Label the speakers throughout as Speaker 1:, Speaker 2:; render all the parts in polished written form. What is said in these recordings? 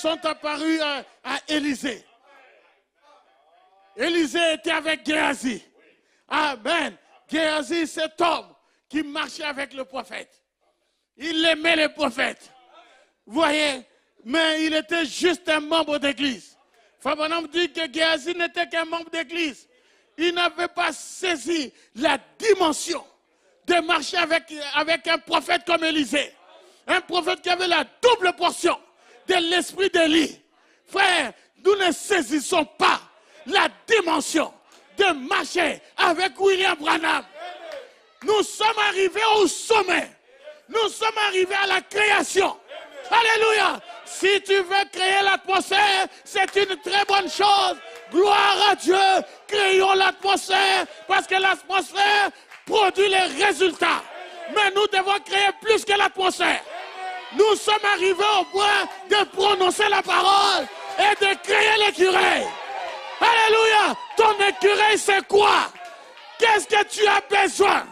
Speaker 1: sont apparus à Élisée. Élisée était avec Géasi. Amen. Géasi, cet homme qui marchait avec le prophète. Il aimait le prophète. Vous voyez, mais il était juste un membre d'église. Fabanam dit que Géasi n'était qu'un membre d'église. Il n'avait pas saisi la dimension de marcher avec un prophète comme Élisée. Un prophète qui avait la double portion de l'esprit d'Élie. Frère, nous ne saisissons pas la dimension de marcher avec William Branham. Nous sommes arrivés au sommet. Nous sommes arrivés à la création. Alléluia. Si tu veux créer l'atmosphère, c'est une très bonne chose. Gloire à Dieu. Créons l'atmosphère parce que l'atmosphère produit les résultats. Mais nous devons créer plus que l'atmosphère. Nous sommes arrivés au point de prononcer la parole et de créer l'écureuil. Alléluia. Ton écureuil, c'est quoi? Qu'est-ce que tu as besoin?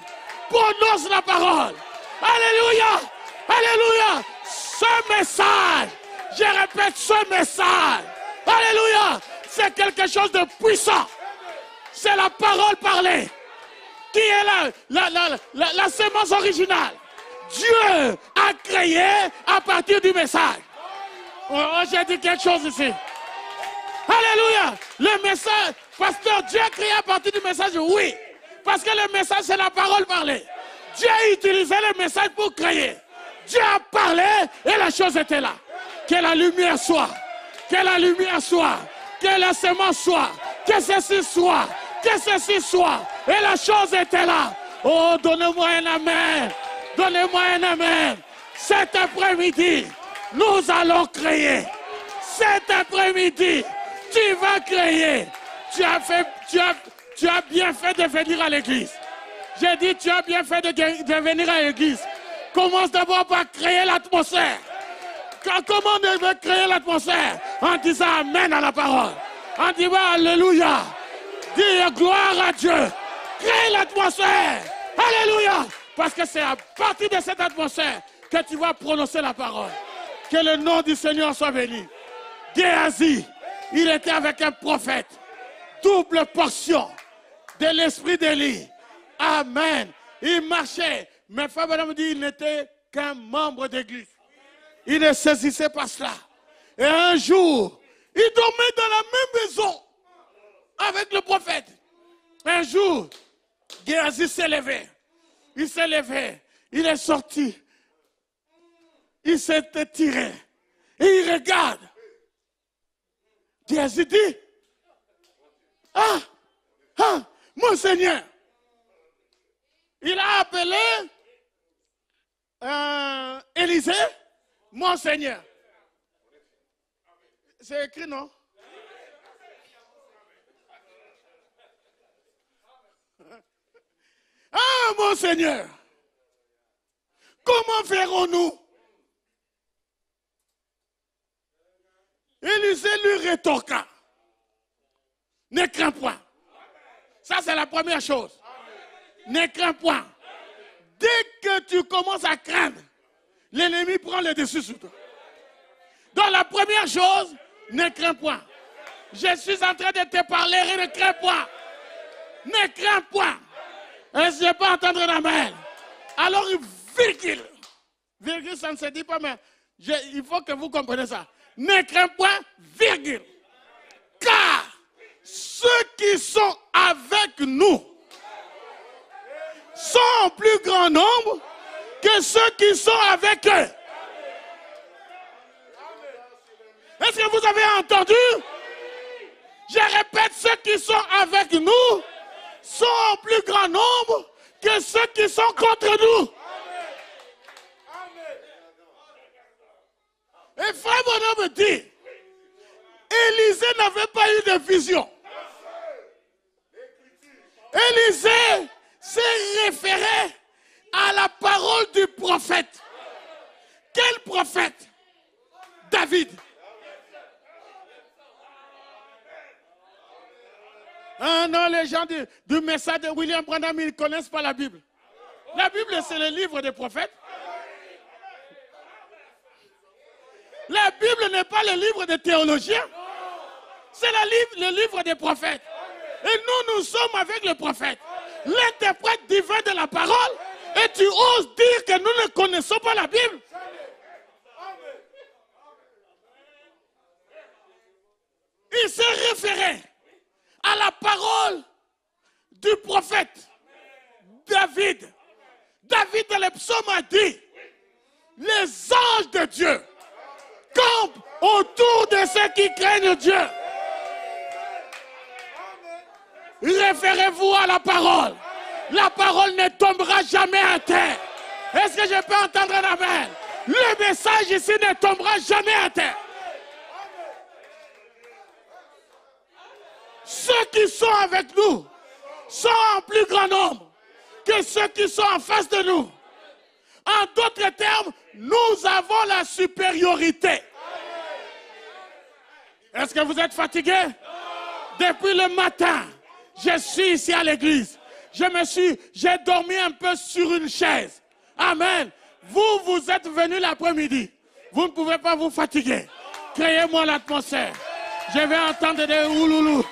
Speaker 1: Prononce la parole. Alléluia. Alléluia. Ce message, je répète ce message. Alléluia. C'est quelque chose de puissant. C'est la parole parlée. Qui est la sémence originale? Dieu a créé à partir du message. Oh, j'ai dit quelque chose ici. Alléluia. Le message, pasteur, Dieu a créé à partir du message, oui. Parce que le message, c'est la parole parlée. Dieu a utilisé le message pour créer. Dieu a parlé et la chose était là. Que la lumière soit. Que la lumière soit. Que la sémence soit. Que ceci soit. Que ceci soit. Et la chose était là. Oh, donnez-moi un amen. Donnez-moi un amen. Cet après-midi, nous allons créer. Cet après-midi, tu vas créer. Tu as bien fait de venir à l'église. J'ai dit, tu as bien fait de venir à l'église. Commence d'abord par créer l'atmosphère. Comment on veut créer l'atmosphère? En disant amen à la parole. En disant alléluia. Dis gloire à Dieu. Crée l'atmosphère. Alléluia. Parce que c'est à partir de cette atmosphère que tu vas prononcer la parole. Que le nom du Seigneur soit béni. Géasi, il était avec un prophète. Double portion de l'esprit d'Élie. Amen. Il marchait. Mais Fabien me dit qu'il n'était qu'un membre d'église. Il ne saisissait pas cela. Et un jour, il dormait dans la même maison avec le prophète. Un jour, Géasi s'est levé. Il s'est levé. Il est sorti. Il s'est étiré. Et il regarde. Géasi dit, mon Seigneur. Il a appelé Élisée, mon Seigneur. C'est écrit, non? Ah, mon Seigneur, comment ferons-nous? Élisée lui rétorqua. Ne crains point. Ça, c'est la première chose. Ne crains point. Dès que tu commences à craindre, l'ennemi prend le dessus sur toi. Donc la première chose, ne crains point. Je suis en train de te parler et ne crains point. Ne crains point. Est-ce que je peux entendre la main? Alors, virgule. Virgule, ça ne se dit pas, mais il faut que vous compreniez ça. Ne crains point, virgule. Car ceux qui sont avec nous sont en plus grand nombre que ceux qui sont avec eux. Est-ce que vous avez entendu? Je répète, ceux qui sont avec nous sont en plus grand nombre que ceux qui sont contre nous. Et frère Bonhomme me dit, Élisée n'avait pas eu de vision. Élisée s'est référé à la parole du prophète. Quel prophète? David. Ah non, les gens du message de William Branham, ils ne connaissent pas la Bible. La Bible, c'est le livre des prophètes. La Bible n'est pas le livre des théologiens. C'est le livre des prophètes. Et nous sommes avec le prophète, l'interprète divin de la parole. Et tu oses dire que nous ne connaissons pas la Bible? Il s'est référé à la parole du prophète David. David dans les psaumes a dit, les anges de Dieu campent autour de ceux qui craignent Dieu. Référez-vous à la parole. La parole ne tombera jamais à terre. Est-ce que je peux entendre un amen? Le message ici ne tombera jamais à terre. Ceux qui sont avec nous sont en plus grand nombre que ceux qui sont en face de nous. En d'autres termes, nous avons la supériorité. Est-ce que vous êtes fatigué? Depuis le matin, je suis ici à l'église. J'ai dormi un peu sur une chaise. Amen. Vous êtes venus l'après-midi. Vous ne pouvez pas vous fatiguer. Créez-moi l'atmosphère. Je vais entendre des ouloulous.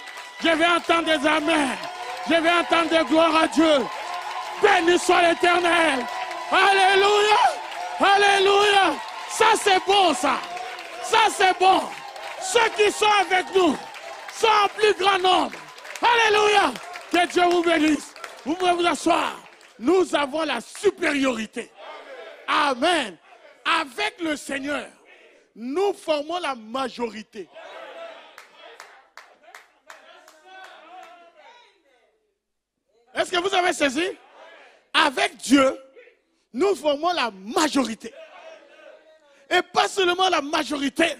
Speaker 1: Je vais entendre des amens. Je vais entendre des gloires à Dieu. Béni soit l'Éternel. Alléluia. Alléluia. Ça c'est bon ça. Ça c'est bon. Ceux qui sont avec nous sont en plus grand nombre. Alléluia. Que Dieu vous bénisse. Vous pouvez vous asseoir. Nous avons la supériorité. Amen. Avec le Seigneur, nous formons la majorité. Est-ce que vous avez saisi? Avec Dieu, nous formons la majorité. Et pas seulement la majorité,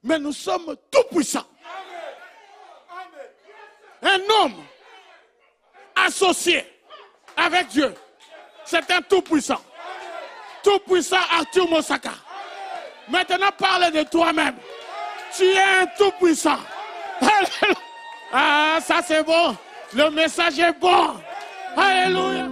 Speaker 1: mais nous sommes tout puissants. Un homme associé avec Dieu, c'est un tout puissant. Tout puissant Arthur Mosaka. Maintenant parle de toi-même. Tu es un tout puissant. Ah, ça c'est bon. Le message est bon. Alléluia.